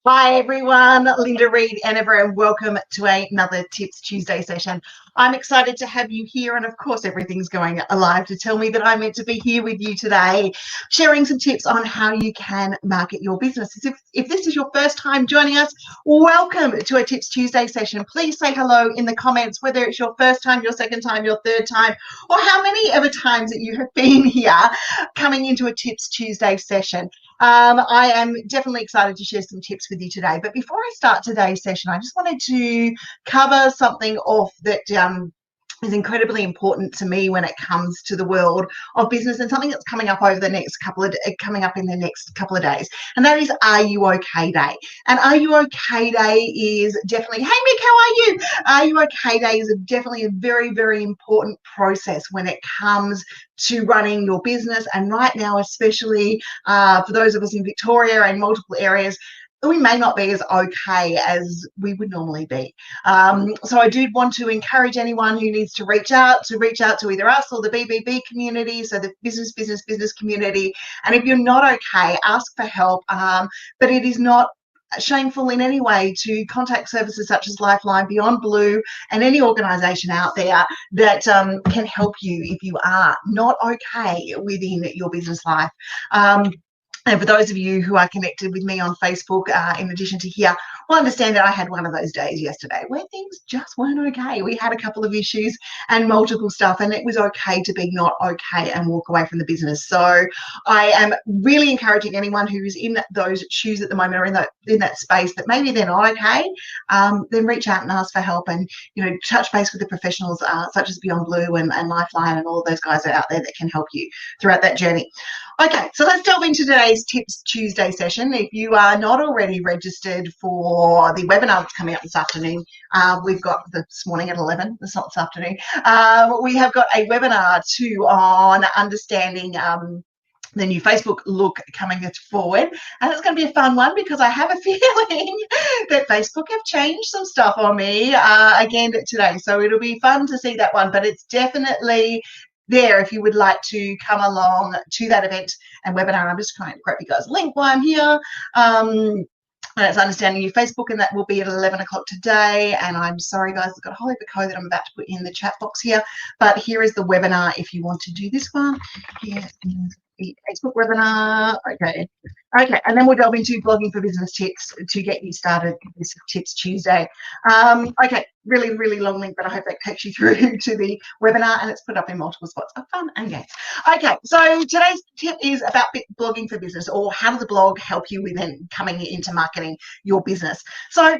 Hi everyone, Linda Reed-Enever, and welcome to another Tips Tuesday session. I'm excited to have you here, and of course everything's going alive to tell me that I'm meant to be here with you today, sharing some tips on how you can market your business. If this is your first time joining us, welcome to a Tips Tuesday session. Please say hello in the comments, whether it's your first time, your second time, your third time, or how many other times that you have been here coming into a Tips Tuesday session. I am definitely excited to share some tips with you today. But before I start today's session, I just wanted to cover something off that is incredibly important to me when it comes to the world of business, and something that's coming up over the next couple of days, and that is Are You Okay Day. And Are You Okay Day is definitely, hey Mick, how are you? Are You Okay Day is definitely a very, very important process when it comes to running your business, and right now, especially for those of us in Victoria and multiple areas, we may not be as okay as we would normally be. So I do want to encourage anyone who needs to reach out to either us or the BBB community, so the business community. And if you're not okay, ask for help. But it is not shameful in any way to contact services such as Lifeline, Beyond Blue, and any organisation out there that can help you if you are not okay within your business life. And for those of you who are connected with me on Facebook, in addition to here, will understand that I had one of those days yesterday where things just weren't okay. We had a couple of issues and multiple stuff, and it was okay to be not okay and walk away from the business. So I am really encouraging anyone who is in those shoes at the moment, or in that space that maybe they're not okay, then reach out and ask for help, and touch base with the professionals such as Beyond Blue and Lifeline and all of those guys out there that can help you throughout that journey. Okay, so let's delve into today's Tips Tuesday session. If you are not already registered for the webinar that's coming up this afternoon, we've got this morning at 11, it's not this afternoon, we have got a webinar on understanding the new Facebook look coming forward, and it's going to be a fun one because I have a feeling that Facebook have changed some stuff on me again today, so it'll be fun to see that one. But it's definitely there if you would like to come along to that event and webinar. I'm just trying to grab you guys a link while I'm here. And it's understanding your Facebook, and that will be at 11 o'clock today. And I'm sorry guys, I've got a whole heap of code that I'm about to put in the chat box here, but here is the webinar if you want to do this one. Here is the Facebook webinar. Okay, and then we'll delve into blogging for business tips to get you started this Tips Tuesday. Okay, really long link, but I hope that takes you through to the webinar, and it's put up in multiple spots of fun and games. Okay, so today's tip is about blogging for business, or how does a blog help you with coming into marketing your business. So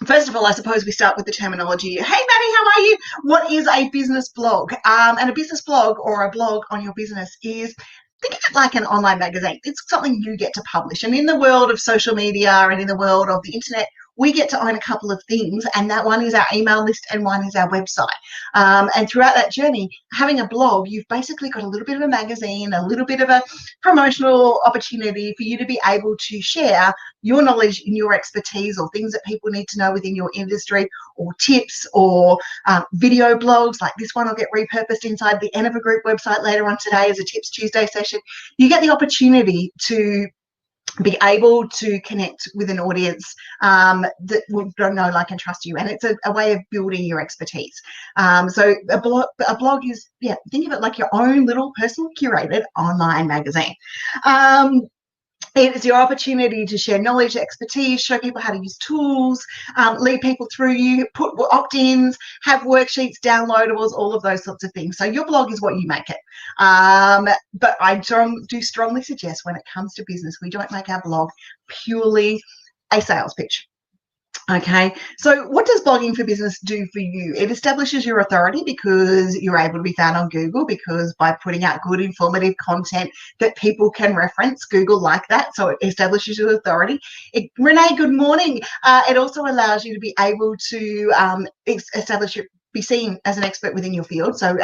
first of all, I suppose we start with the terminology. Hey, Maddie, how are you? What is a business blog? And a business blog, or a blog on your business, is, think of it like an online magazine. It's something you get to publish. And in the world of social media and in the world of the internet, we get to own a couple of things, and that one is our email list and one is our website. And throughout that journey, having a blog, you've basically got a little bit of a magazine, a little bit of a promotional opportunity for you to be able to share your knowledge and your expertise, or things that people need to know within your industry, or tips, or video blogs like this one will get repurposed inside the Enever Group website later on today as a Tips Tuesday session. You get the opportunity to be able to connect with an audience that will know, like, and trust you, and it's a way of building your expertise. So a blog is, think of it like your own little personal curated online magazine. It's your opportunity to share knowledge, expertise, show people how to use tools, lead people through you, put opt-ins, have worksheets, downloadables, all of those sorts of things. So your blog is what you make it. But I do strongly suggest, when it comes to business, we don't make our blog purely a sales pitch. Okay, so what does blogging for business do for you? It establishes your authority because you're able to be found on Google, because by putting out good, informative content that people can reference, Google like that, so it establishes your authority. Renee, good morning. It also allows you to be able to establish be seen as an expert within your field. So,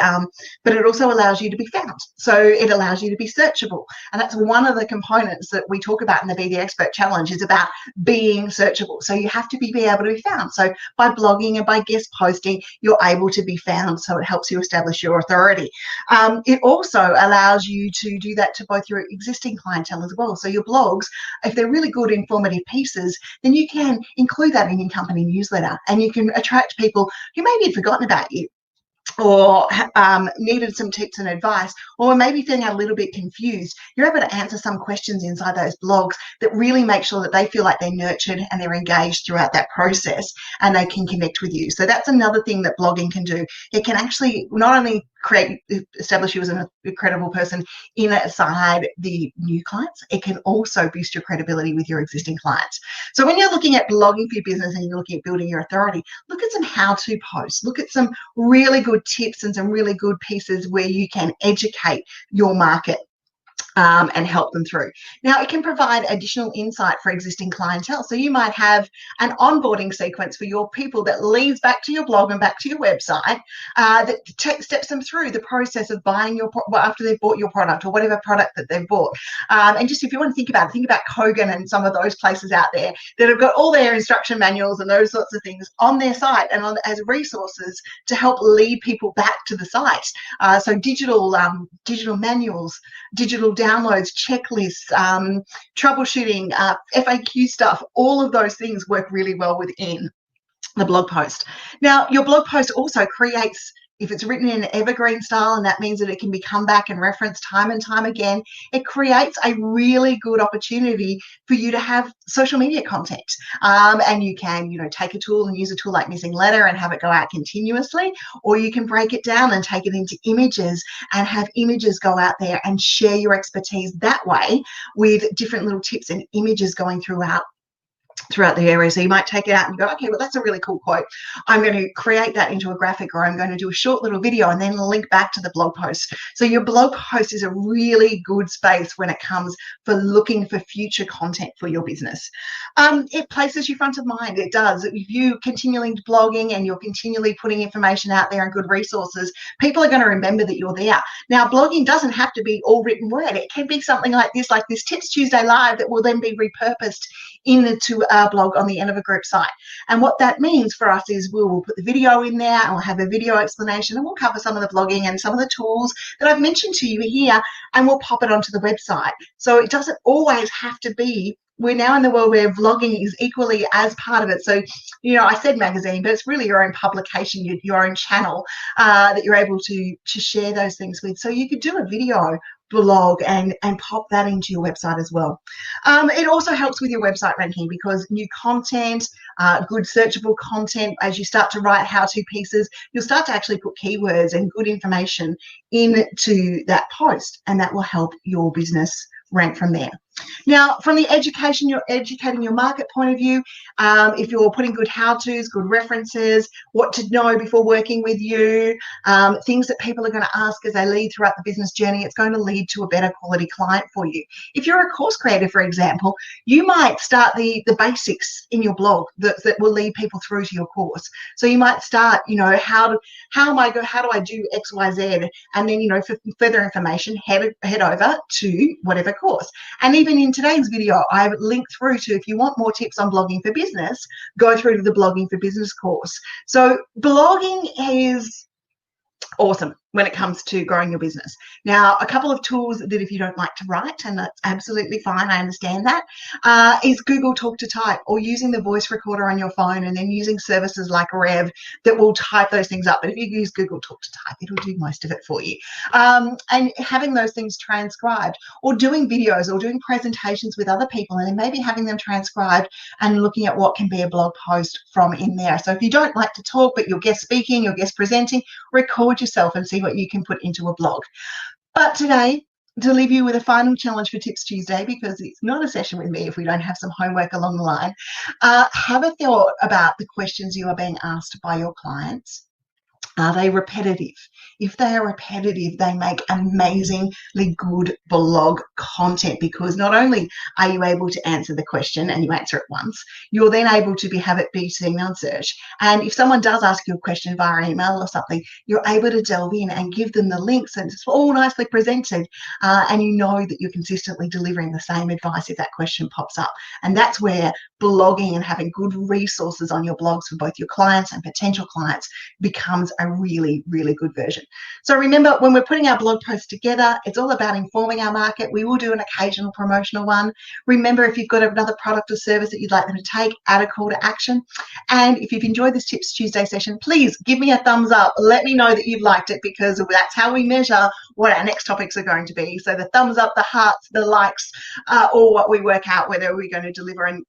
but it also allows you to be found. So it allows you to be searchable. And that's one of the components that we talk about in the Be the Expert Challenge, is about being searchable. So you have to be able to be found. So by blogging and by guest posting, you're able to be found. So it helps you establish your authority. It also allows you to do that to both your existing clientele as well. So your blogs, if they're really good, informative pieces, then you can include that in your company newsletter, and you can attract people who maybe had forgotten about you, or needed some tips and advice, or maybe feeling a little bit confused. You're able to answer some questions inside those blogs that really make sure that they feel like they're nurtured and they're engaged throughout that process, and they can connect with you. So that's another thing that blogging can do. It can actually not only establish you as an credible person inside the new clients, it can also boost your credibility with your existing clients. So when you're looking at blogging for your business and you're looking at building your authority, look at some how-to posts, look at some really good tips and some really good pieces where you can educate your market and help them through. Now, it can provide additional insight for existing clientele. So you might have an onboarding sequence for your people that leads back to your blog and back to your website, that steps them through the process of buying your after they've bought your product, or whatever product that they've bought. And just if you want to think about Kogan and some of those places out there that have got all their instruction manuals and those sorts of things on their site and as resources to help lead people back to the site. So digital manuals, digital downloads, checklists, troubleshooting, FAQ stuff, all of those things work really well within the blog post. Now, your blog post also creates, if it's written in evergreen style, and that means that it can be come back and referenced time and time again, it creates a really good opportunity for you to have social media content. And you can, take a tool and use a tool like Missing Letter and have it go out continuously, or you can break it down and take it into images and have images go out there and share your expertise that way, with different little tips and images going throughout the area. So you might take it out and go, okay, well, that's a really cool quote. I'm going to create that into a graphic, or I'm going to do a short little video and then link back to the blog post. So your blog post is a really good space when it comes for looking for future content for your business. It places you front of mind. It does. If you continually blogging and you're continually putting information out there and good resources, people are going to remember that you're there. Now, blogging doesn't have to be all written word. It can be something like this Tips Tuesday Live, that will then be repurposed into our blog on the Enever Group site. And what that means for us is we will put the video in there, and we'll have a video explanation, and we'll cover some of the blogging and some of the tools that I've mentioned to you here, and we'll pop it onto the website. So it doesn't always have to be. We're now in the world where vlogging is equally as part of it. So, I said magazine, but it's really your own publication, your own channel that you're able to share those things with. So you could do a video blog and pop that into your website as well. It also helps with your website ranking, because new content, good searchable content, as you start to write how-to pieces, you'll start to actually put keywords and good information into that post, and that will help your business rank from there. Now, from the educating your market point of view, if you're putting good how-tos, good references, what to know before working with you, things that people are going to ask as they lead throughout the business journey, it's going to lead to a better quality client for you. If you're a course creator, for example, you might start the basics in your blog that will lead people through to your course. So you might start, how do I do X, Y, Z, and then, for further information, head over to whatever course. And even in today's video, I've linked through to, if you want more tips on blogging for business, go through to the Blogging for Business course. So blogging is awesome when it comes to growing your business. Now, a couple of tools that, if you don't like to write, and that's absolutely fine, I understand that, is Google Talk to Type, or using the voice recorder on your phone and then using services like Rev that will type those things up. But if you use Google Talk to Type, it'll do most of it for you. And having those things transcribed, or doing videos, or doing presentations with other people, and then maybe having them transcribed and looking at what can be a blog post from in there. So if you don't like to talk, but you're guest speaking, you're guest presenting, record yourself and see what you can put into a blog. But today, to leave you with a final challenge for Tips Tuesday, because it's not a session with me if we don't have some homework along the line, have a thought about the questions you are being asked by your clients, Are they repetitive? If they are repetitive, they make amazingly good blog content, because not only are you able to answer the question and you answer it once, you're then able to have it be seen on search. And if someone does ask you a question via email or something, you're able to delve in and give them the links, and it's all nicely presented. And you know that you're consistently delivering the same advice if that question pops up. And that's where blogging and having good resources on your blogs for both your clients and potential clients becomes a really, really good version. So remember, when we're putting our blog posts together, it's all about informing our market. We will do an occasional promotional one. Remember, if you've got another product or service that you'd like them to take, add a call to action. And if you've enjoyed this Tips Tuesday session, please give me a thumbs up. Let me know that you've liked it, because that's how we measure what our next topics are going to be. So the thumbs up, the hearts, the likes, or what we work out whether we're going to deliver and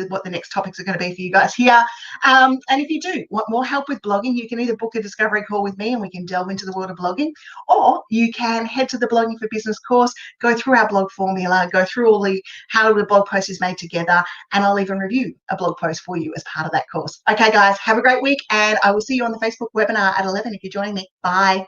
what the next topics are going to be for you guys here. And if you do want more help with blogging, you can either book a discovery call with me and we can delve into the world of blogging, or you can head to the Blogging for Business course, go through our blog formula, go through all the how the blog post is made together, and I'll even review a blog post for you as part of that course. Okay, guys, have a great week, and I will see you on the Facebook webinar at 11 if you're joining me. Bye.